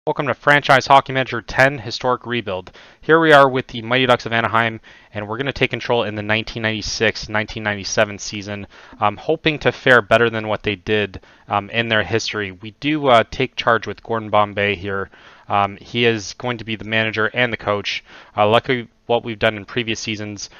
Welcome to Franchise Hockey Manager 10 Historic Rebuild. Here we are with the Mighty Ducks of Anaheim, and we're going to take control in the 1996-1997 season, hoping to fare better than what they did in their history. We do take charge with Gordon Bombay here. He is going to be the manager and the coach. Luckily, what we've done in previous seasons,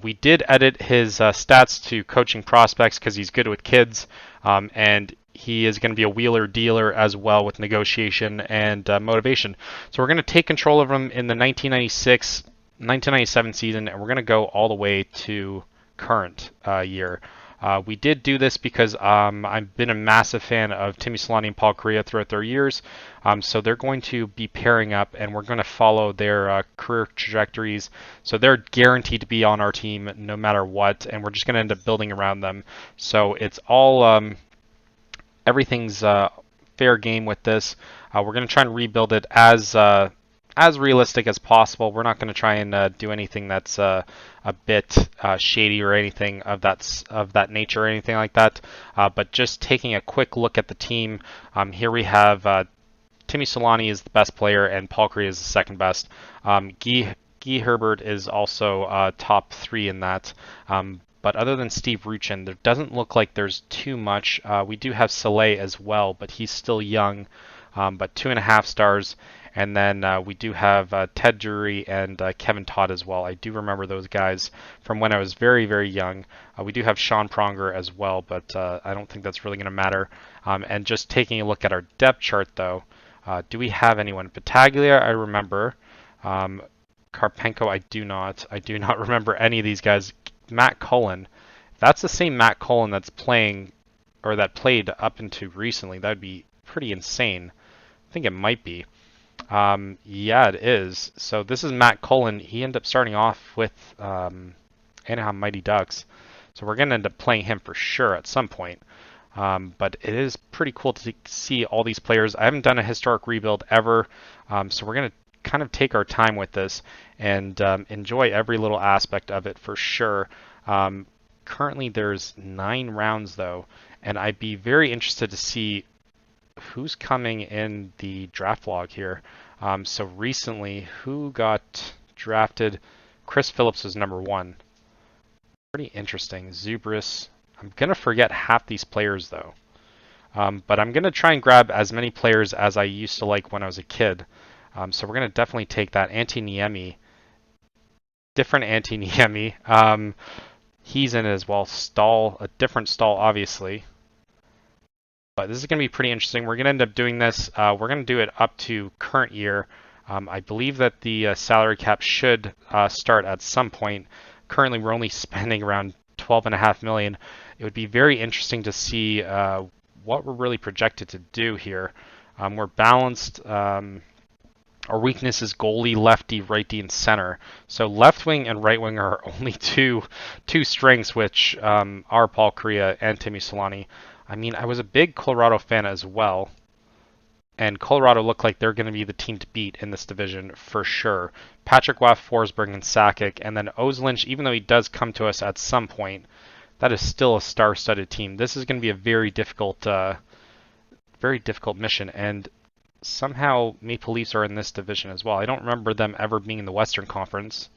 we did edit his stats to coaching prospects because he's good with kids, and he is going to be a wheeler dealer as well with negotiation and motivation. So we're going to take control of him in the 1996-1997 season, and we're going to go all the way to current year. We did do this because I've been a massive fan of Timmy Solani and Paul Kariya throughout their years. So they're going to be pairing up, and we're going to follow their career trajectories. So they're guaranteed to be on our team no matter what, and we're just going to end up building around them. So it's all everything's fair game with this. We're going to try and rebuild it as realistic as possible. We're not going to try and do anything that's a bit shady or anything of that nature or anything like that. But just taking a quick look at the team, here we have Timmy Solani is the best player and Paul Kariya is the second best. Guy Herbert is also top 3 in that. But other than Steve Ruchin, there doesn't look like there's too much. We do have Soleil as well, but he's still young, but 2.5 stars. And then we do have Ted Drury and Kevin Todd as well. I do remember those guys from when I was very, very young. We do have Sean Pronger as well, but I don't think that's really going to matter. And just taking a look at our depth chart, though, do we have anyone? Battaglia, I remember. Karpenko, I do not. I do not remember any of these guys. Matt Cullen, if that's the same Matt Cullen that's playing or that played up into recently, that would be pretty insane. I think it might be. Yeah, it is. So this is Matt Cullen. He ended up starting off with Anaheim Mighty Ducks. So we're going to end up playing him for sure at some point. But it is pretty cool to see all these players. I haven't done a historic rebuild ever, so we're going to kind of take our time with this and enjoy every little aspect of it for sure. Currently there's 9 rounds though, and I'd be very interested to see who's coming in the draft log here. So recently, who got drafted? Chris Phillips was number 1. Pretty interesting. Zubris. I'm going to forget half these players though. But I'm going to try and grab as many players as I used to like when I was a kid. So we're going to definitely take that. Antti Niemi. Different Antti Niemi. He's in it as well. Stahl. A different Stahl, obviously. But this is going to be pretty interesting. We're going to end up doing this. We're going to do it up to current year. I believe that the salary cap should start at some point. Currently, we're only spending around $12.5 million. It would be very interesting to see what we're really projected to do here. We're balanced. Our weakness is goalie, lefty, righty, and center. So left wing and right wing are only two strengths, which are Paul Kariya and Timmy Solani. I mean, I was a big Colorado fan as well, and Colorado looked like they're going to be the team to beat in this division for sure. Patrick Waugh, Forsberg, and Sakic, and then Oslynch, even though he does come to us at some point, that is still a star-studded team. This is going to be a very difficult mission, and somehow Maple Leafs are in this division as well. I don't remember them ever being in the Western Conference,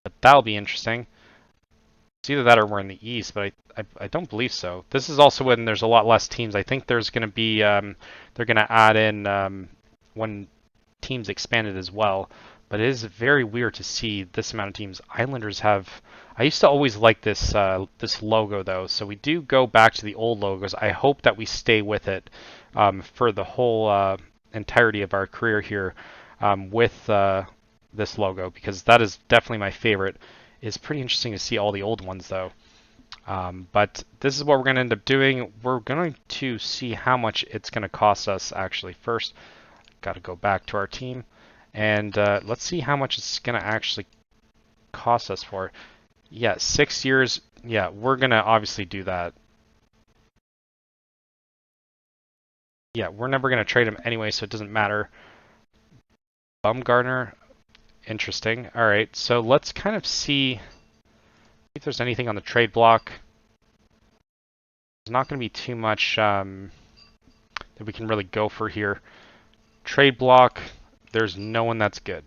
but that'll be interesting. It's either that or we're in the East, but I don't believe so. This is also when there's a lot less teams. I think there's going to be they're going to add in when teams expanded as well. But it is very weird to see this amount of teams. Islanders have. I used to always like this this logo though, so we do go back to the old logos. I hope that we stay with it for the whole entirety of our career here with this logo, because that is definitely my favorite. It's pretty interesting to see all the old ones though. But this is what we're going to end up doing. We're going to see how much it's going to cost us actually. First, got to go back to our team, and let's see how much it's going to actually cost us for. Yeah, 6 years. Yeah, we're going to obviously do that. Yeah, we're never going to trade him anyway, so it doesn't matter. Bumgarner, interesting. All right, so let's kind of see if there's anything on the trade block. There's not going to be too much that we can really go for here. Trade block, there's no one that's good.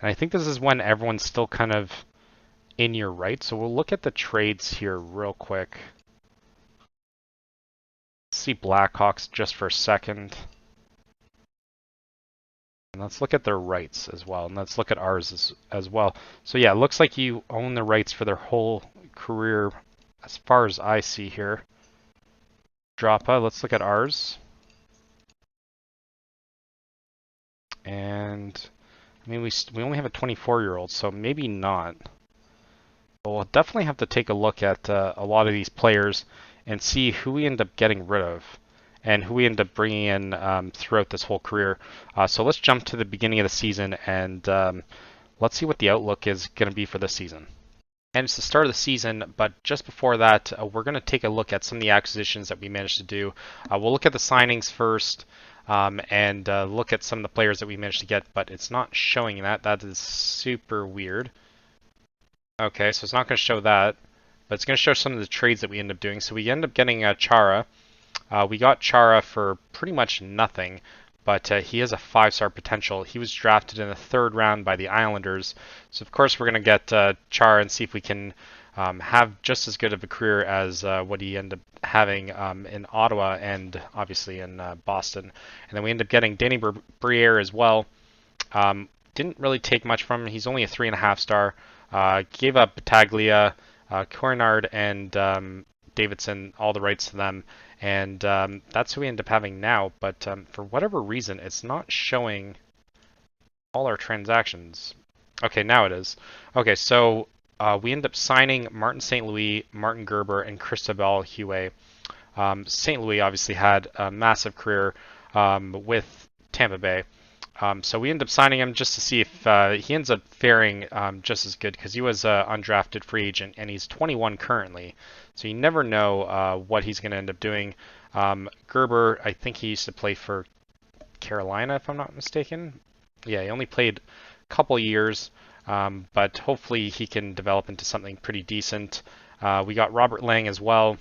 And I think this is when everyone's still kind of in your right. So we'll look at the trades here real quick. Let's see Blackhawks just for a second. And let's look at their rights as well. And let's look at ours as well. So yeah, it looks like you own the rights for their whole career as far as I see here. Droppa, let's look at ours. And I mean, we only have a 24-year-old, so maybe not. But we'll definitely have to take a look at a lot of these players and see who we end up getting rid of and who we end up bringing in throughout this whole career. So let's jump to the beginning of the season and let's see what the outlook is going to be for this season. And it's the start of the season, but just before that, we're going to take a look at some of the acquisitions that we managed to do. We'll look at the signings first and look at some of the players that we managed to get, but it's not showing that. That is super weird. Okay, so it's not going to show that, but it's going to show some of the trades that we end up doing. So we end up getting Chara. We got Chara for pretty much nothing, but he has a 5-star potential. He was drafted in the 3rd round by the Islanders. So of course we're going to get Chara and see if we can have just as good of a career as what he ended up having in Ottawa and obviously in Boston. And then we end up getting Danny Briere as well. Didn't really take much from him. He's only a 3.5-star. Gave up Battaglia, Cournard, and Davidson, all the rights to them. And that's who we end up having now. But for whatever reason, it's not showing all our transactions. Okay, now it is. Okay, so we end up signing Martin St. Louis, Martin Gerber, and Cristobal Huet. St. Louis obviously had a massive career with Tampa Bay. So we end up signing him just to see if he ends up faring just as good because he was an undrafted free agent and he's 21 currently. So you never know what he's going to end up doing. Gerber, I think he used to play for Carolina, if I'm not mistaken. Yeah, he only played a couple years, but hopefully he can develop into something pretty decent. We got Robert Lang as well.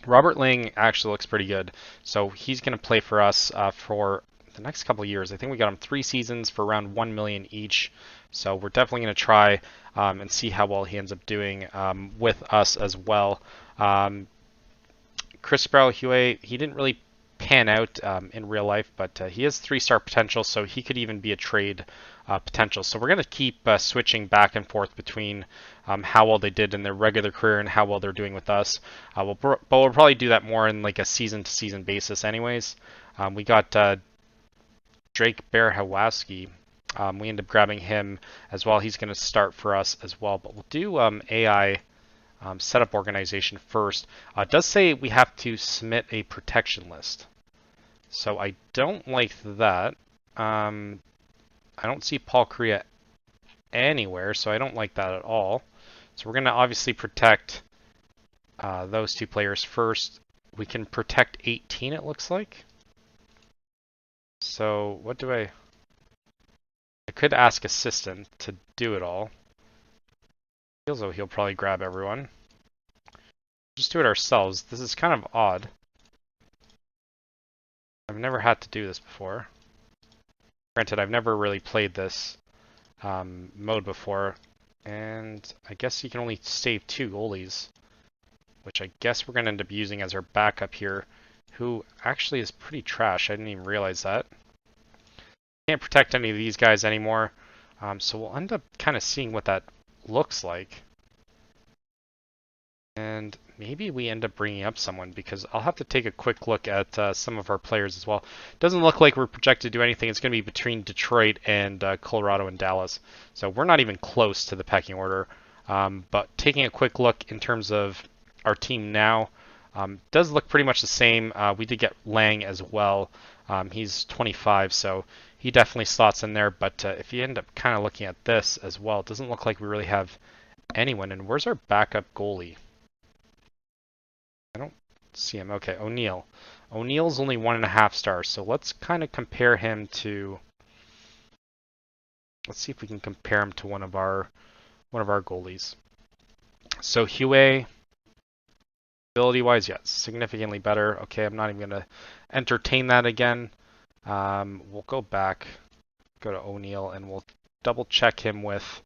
Robert Lang actually looks pretty good. So he's going to play for us for the next couple of years. I think we got him 3 seasons for around $1 million each. So we're definitely going to try and see how well he ends up doing with us as well. Cristobal Huet, he didn't really pan out in real life, but he has 3-star potential, so he could even be a trade potential. So we're going to keep switching back and forth between how well they did in their regular career and how well they're doing with us. But we'll probably do that more in like a season-to-season basis anyways. We got Drake Berhowski. We end up grabbing him as well. He's going to start for us as well, but we'll do AI setup organization first. It does say we have to submit a protection list. So I don't like that. I don't see Paul Kariya anywhere, so I don't like that at all. So we're going to obviously protect those 2 players first. We can protect 18, it looks like. So what do I could ask assistant to do it all. Feels though he'll probably grab everyone. Just do it ourselves. This is kind of odd. I've never had to do this before. Granted, I've never really played this mode before, and I guess you can only save 2 goalies, which I guess we're going to end up using as our backup here, who actually is pretty trash. I didn't even realize that. Can't protect any of these guys anymore, so we'll end up kind of seeing what that looks like. And maybe we end up bringing up someone because I'll have to take a quick look at some of our players as well. Doesn't look like we're projected to do anything. It's going to be between Detroit and Colorado and Dallas. So we're not even close to the pecking order. But taking a quick look in terms of our team now, does look pretty much the same. We did get Lang as well. He's 25, so he definitely slots in there. But if you end up kind of looking at this as well, it doesn't look like we really have anyone. And where's our backup goalie? I don't see him. Okay, O'Neill. O'Neill's only 1.5 stars, so let's kind of compare him to. Let's see if we can compare him to one of our goalies. So Huet, ability-wise, yes, significantly better. Okay, I'm not even gonna entertain that again. We'll go back, go to O'Neill, and we'll double check him with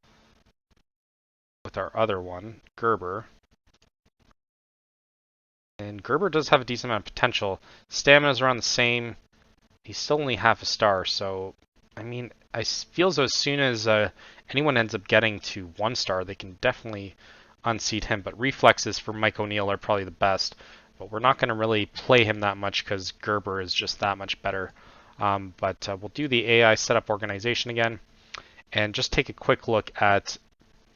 our other one, Gerber. And Gerber does have a decent amount of potential. Stamina's around the same. He's still only half a star, so I mean, I feel as though as soon as anyone ends up getting to 1 star, they can definitely unseat him. But reflexes for Mike O'Neill are probably the best. But we're not going to really play him that much because Gerber is just that much better. But we'll do the AI setup organization again and just take a quick look at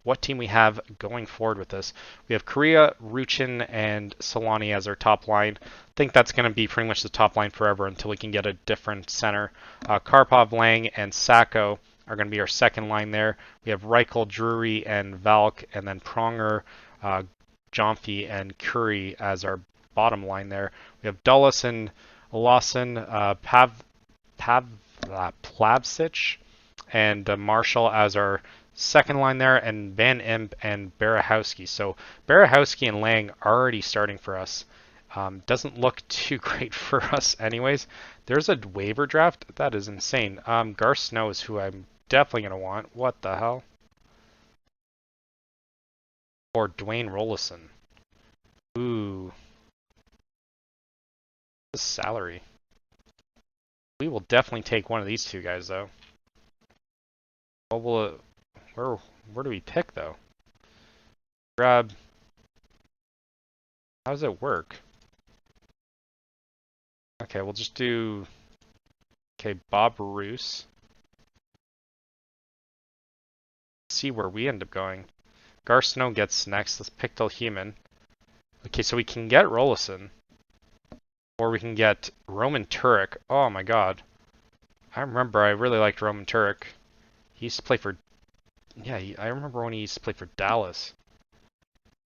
what team we have going forward with this. We have Korea, Ruchin, and Solani as our top line. I think that's going to be pretty much the top line forever until we can get a different center. Karpov, Lang, and Sacco are going to be our second line there. We have Reichel, Drury, and Valk, and then Pronger, Jomfy, and Curry as our bottom line there. We have Dulles and Lawson, Plavsic, and Marshall as our second line there, and Van Imp and Barahowski. So Barahowski and Lang are already starting for us. Doesn't look too great for us anyways. There's a waiver draft? That is insane. Garth Snow is who I'm definitely going to want. What the hell? Or Dwayne Rollison. Ooh. The salary. We will definitely take one of these two guys, though. What will it... Where do we pick, though? Grab... How does it work? Okay, we'll just do... Okay, Bob Roos. See where we end up going. Garth Snow gets next. Let's pick Human. Okay, so we can get Rollison. Or we can get Roman Turek. Oh my god. I remember I really liked Roman Turek. He used to play for... Yeah, I remember when he used to play for Dallas.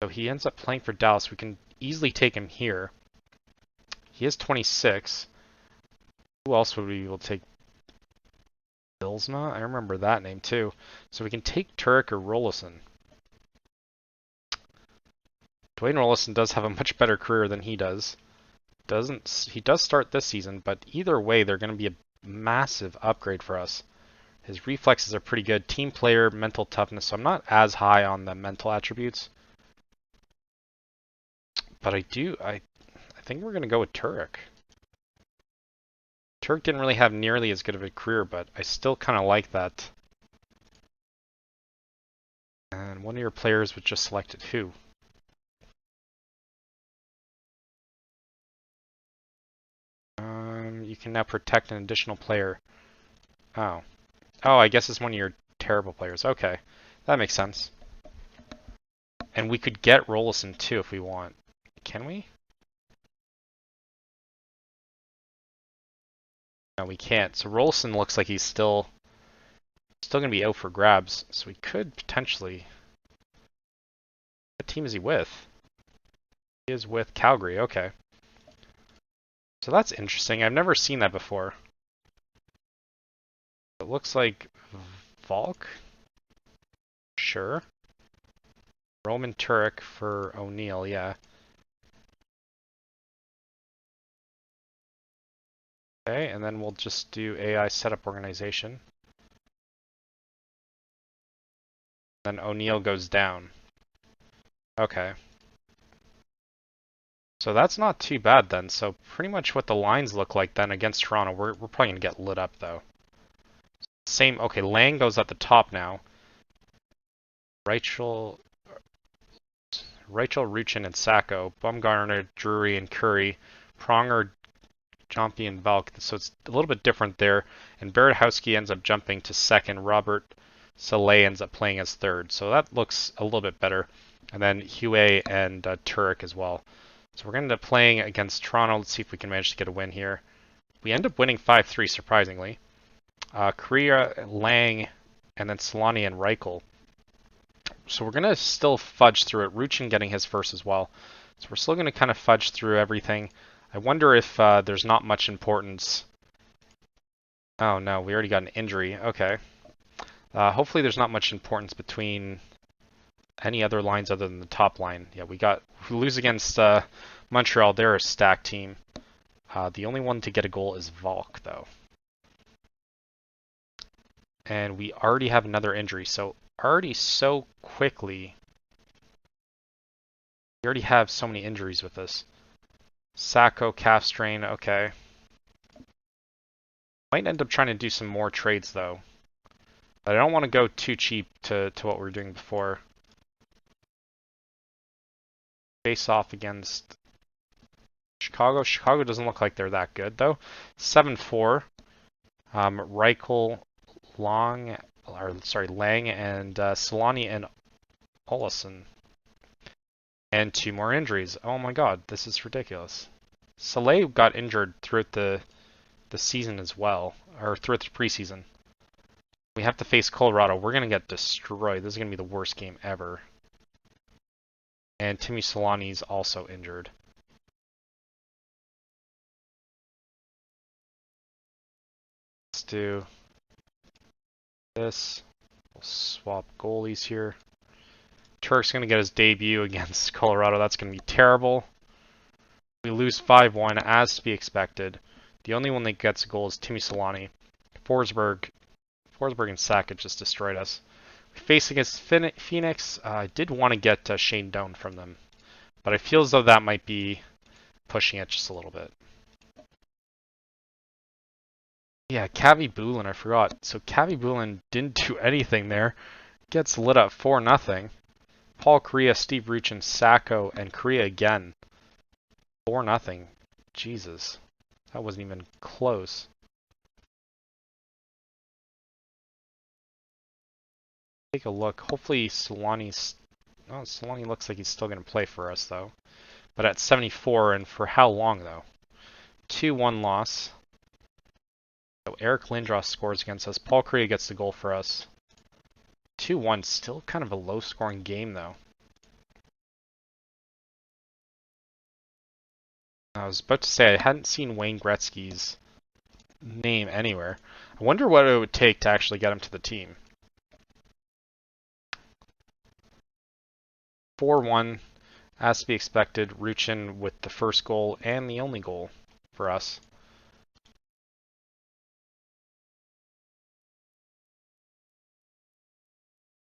So he ends up playing for Dallas. We can easily take him here. He is 26. Who else would we be able to take? Bilsma? I remember that name too. So we can take Turek or Rollison. Dwayne Rollison does have a much better career than he does. He does start this season, but either way, they're going to be a massive upgrade for us. His reflexes are pretty good. Team player, mental toughness. So I'm not as high on the mental attributes. But I think we're going to go with Turek. Turek didn't really have nearly as good of a career, but I still kind of like that. And one of your players was just selected. Who? You can now protect an additional player. Oh. Oh, I guess it's one of your terrible players. Okay. That makes sense. And we could get Rollison too if we want. Can we? No, we can't. So Rollison looks like he's still going to be out for grabs. So we could potentially... What team is he with? He is with Calgary. Okay. So that's interesting. I've never seen that before. It looks like Valk. Sure. Roman Turek for O'Neill, yeah. Okay, and then we'll just do AI setup organization. Then O'Neill goes down. Okay. So that's not too bad then. So pretty much what the lines look like then against Toronto. We're probably going to get lit up though. Same, okay, Lang goes at the top now. Reichel, Ruchin, and Sacco. Bumgarner, Drury, and Curry. Pronger, Jomfy, and Valk. So it's a little bit different there. And Barahowski ends up jumping to second. Robert Saleh ends up playing as third. So that looks a little bit better. And then Huey and Turek as well. So we're going to end up playing against Toronto. Let's see if we can manage to get a win here. We end up winning 5-3, surprisingly. Korea, Lang, and then Solani and Reichel. So we're going to still fudge through it. Ruchin getting his first as well. So we're still going to kind of fudge through everything. I wonder if there's not much importance. Oh no, we already got an injury. Okay. Hopefully there's not much importance between any other lines other than the top line. Yeah, we lose against Montreal. They're a stacked team. The only one to get a goal is Valk, though. And we already have another injury. So already so quickly, we already have so many injuries with this. Sacco, calf strain, okay. Might end up trying to do some more trades though. But I don't want to go too cheap to what we were doing before. Face off against Chicago. Chicago doesn't look like they're that good though. 7-4. Reichel, Lang, and Solani and Olesen. And 2 more injuries. Oh my god, this is ridiculous. Saleh got injured throughout the season as well, or throughout the preseason. We have to face Colorado. We're going to get destroyed. This is going to be the worst game ever. And Timmy Solani's also injured. Let's do this. We'll swap goalies here. Turk's going to get his debut against Colorado. That's going to be terrible. We lose 5-1 as to be expected. The only one that gets a goal is Timmy Solani. Forsberg and Sakic just destroyed us. We face against Phoenix. I did want to get Shane Doan from them, but I feel as though that might be pushing it just a little bit. Yeah, Kavi Bulin, I forgot. So Kavi Bulin didn't do anything there. Gets lit up 4-0. Paul Kariya, Steve Ruchin, Sacco, and Kariya again. 4-0. Jesus. That wasn't even close. Take a look. Hopefully Solani's... Oh, Solani looks like he's still going to play for us, though. But at 74, and for how long, though? 2-1 loss. So Eric Lindros scores against us. Paul Kariya gets the goal for us. 2-1. Still kind of a low-scoring game, though. I was about to say, I hadn't seen Wayne Gretzky's name anywhere. I wonder what it would take to actually get him to the team. 4-1, as to be expected. Ruchin with the first goal and the only goal for us.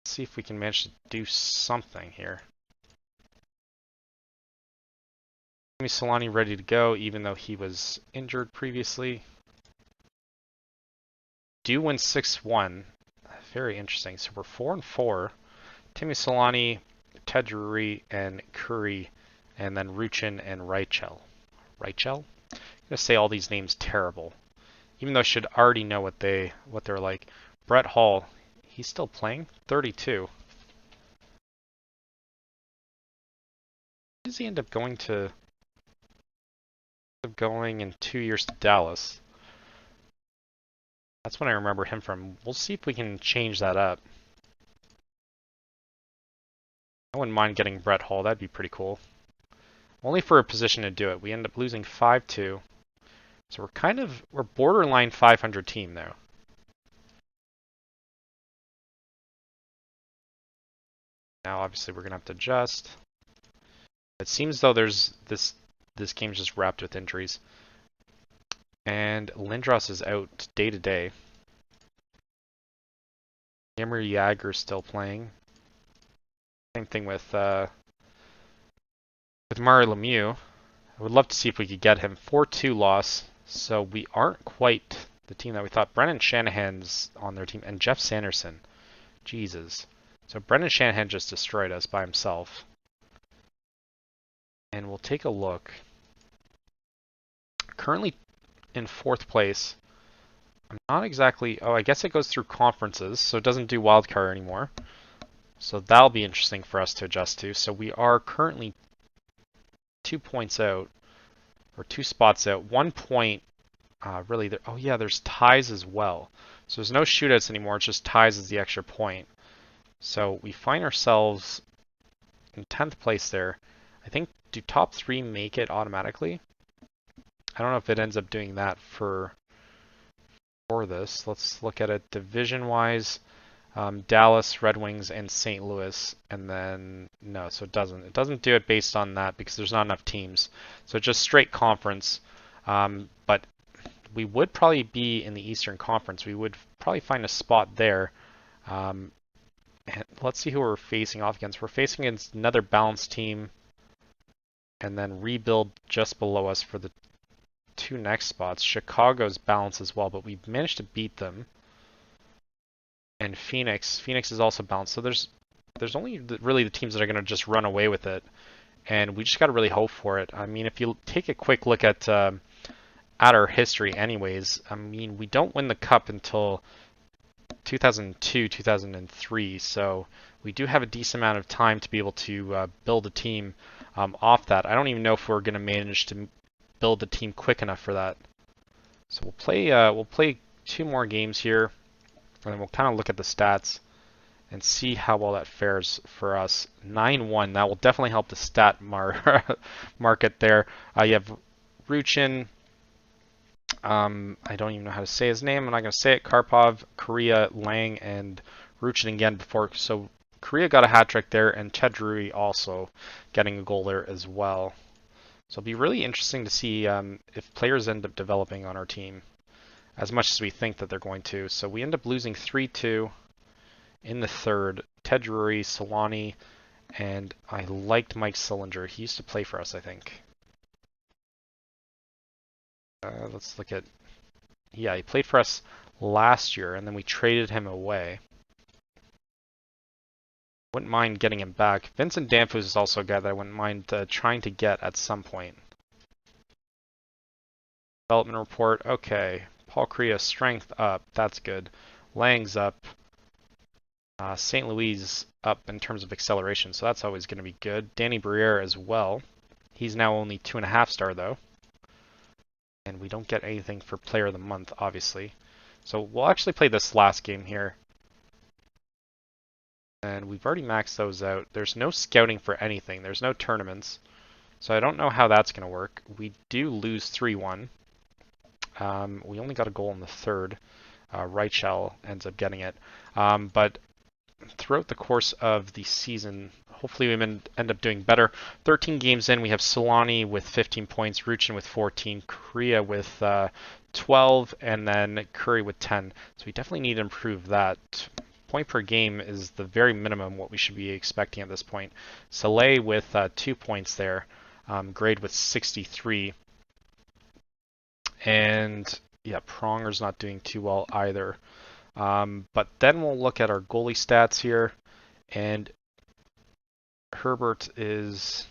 Let's see if we can manage to do something here. Timmy Solani ready to go, even though he was injured previously. Do win 6-1. Very interesting. So we're 4-4. Timmy Solani, Ted Drury, and Curry, and then Ruchin and Reichel. Reichel? I'm gonna say all these names terrible, even though I should already know what they're like. Brett Hall, he's still playing. 32. Does he end up going to? Going in 2 years to Dallas. That's when I remember him from. We'll see if we can change that up. I wouldn't mind getting Brett Hall. That'd be pretty cool. Only for a position to do it. We end up losing 5-2. So we're borderline 500 team though. Now obviously we're gonna have to adjust. It seems though there's this game's just wrapped with injuries. And Lindros is out day to day. Yammer Yager's still playing. Same thing with Mario Lemieux. I would love to see if we could get him. 4-2 loss, so we aren't quite the team that we thought. Brennan Shanahan's on their team, and Jeff Sanderson. Jesus. So Brennan Shanahan just destroyed us by himself. And we'll take a look. Currently in 4th place. I'm not exactly... Oh, I guess it goes through conferences, so it doesn't do wildcard anymore. So that'll be interesting for us to adjust to. So we are currently 2 points out, or 2 spots out. 1 point, really, oh yeah, there's ties as well. So there's no shootouts anymore, it's just ties as the extra point. So we find ourselves in 10th place there. I think, do top 3 make it automatically? I don't know if it ends up doing that for this. Let's look at it division-wise. Dallas, Red Wings, and St. Louis, and then no, so it doesn't. It doesn't do it based on that because there's not enough teams. So just straight conference. But we would probably be in the Eastern Conference. We would probably find a spot there. And let's see who we're facing off against. We're facing against another balanced team, and then rebuild just below us for the two next spots. Chicago's balanced as well, but we managed to beat them. And Phoenix is also balanced. So there's only really the teams that are going to just run away with it, and we just got to really hope for it. I mean, if you take a quick look at our history, anyways, I mean, we don't win the cup until 2002, 2003, so we do have a decent amount of time to be able to build a team off that. I don't even know if we're going to manage to build the team quick enough for that. So we'll play two more games here, and then we'll kind of look at the stats and see how well that fares for us. 9-1, that will definitely help the stat market there. You have Ruchin, I don't even know how to say his name. I'm not going to say it. Karpov, Korea, Lang, and Ruchin again before. So Korea got a hat trick there, and Chedrui also getting a goal there as well. So it'll be really interesting to see if players end up developing on our team as much as we think that they're going to. So we end up losing 3-2 in the third. Ted Drury, Solani, and I liked Mike Sillinger. He used to play for us, I think. Let's look at... Yeah, he played for us last year, and then we traded him away. Wouldn't mind getting him back. Vincent Danfus is also a guy that I wouldn't mind trying to get at some point. Development report, okay. Paul Korea, strength up, that's good. Lang's up. St. Louis up in terms of acceleration, so that's always going to be good. Danny Briere as well. He's now only 2.5 star though. And we don't get anything for player of the month, obviously. So we'll actually play this last game here. And we've already maxed those out. There's no scouting for anything. There's no tournaments. So I don't know how that's going to work. We do lose 3-1. We only got a goal in the third. Reichel ends up getting it. But throughout the course of the season, hopefully we end up doing better. 13 games in, we have Solani with 15 points, Ruchin with 14, Korea with 12, and then Curry with 10. So we definitely need to improve that. Point per game is the very minimum what we should be expecting at this point. Soleil with 2 points there, Grade with 63. And yeah, Pronger's not doing too well either. But then we'll look at our goalie stats here, and Herbert is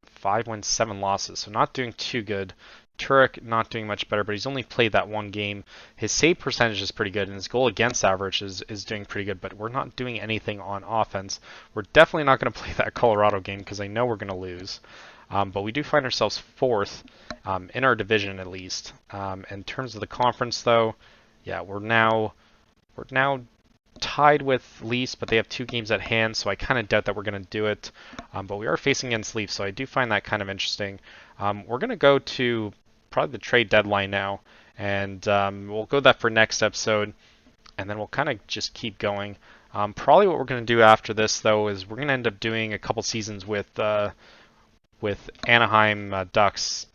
5 wins, 7 losses, so not doing too good. Turek not doing much better, but he's only played that one game. His save percentage is pretty good, and his goal against average is doing pretty good, but we're not doing anything on offense. We're definitely not going to play that Colorado game because I know we're going to lose. But we do find ourselves 4th in our division at least. In terms of the conference, though, yeah, we're now tied with Leafs, but they have 2 games at hand, so I kind of doubt that we're going to do it. But we are facing against Leafs, so I do find that kind of interesting. We're going to go to probably the trade deadline now, and we'll go that for next episode, and then we'll kind of just keep going. Probably what we're going to do after this, though, is we're going to end up doing a couple seasons with Anaheim Ducks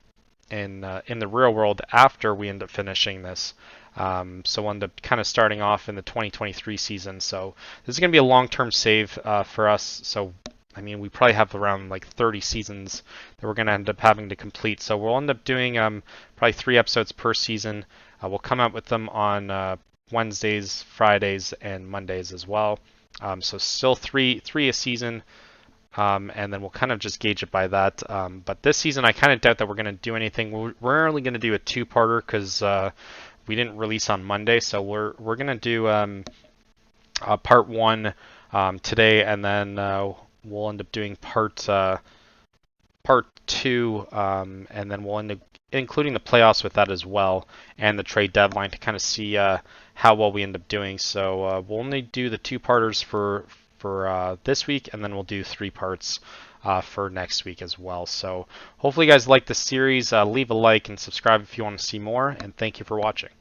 in the real world after we end up finishing this. So we'll end up kind of starting off in the 2023 season. So this is going to be a long-term save for us. So, I mean, we probably have around like 30 seasons that we're going to end up having to complete. So we'll end up doing probably 3 episodes per season. We'll come out with them on Wednesdays, Fridays, and Mondays as well. So still three a season. And then we'll kind of just gauge it by that. But this season, I kind of doubt that we're going to do anything. We're only going to do a 2-parter because we didn't release on Monday, so we're going to do part 1 today, and then we'll end up doing part 2, and then we'll end up including the playoffs with that as well, and the trade deadline to kind of see how well we end up doing. So we'll only do the 2-parters for this week, and then we'll do 3 parts for next week as well. So hopefully you guys like the series. Leave a like and subscribe if you want to see more, and thank you for watching.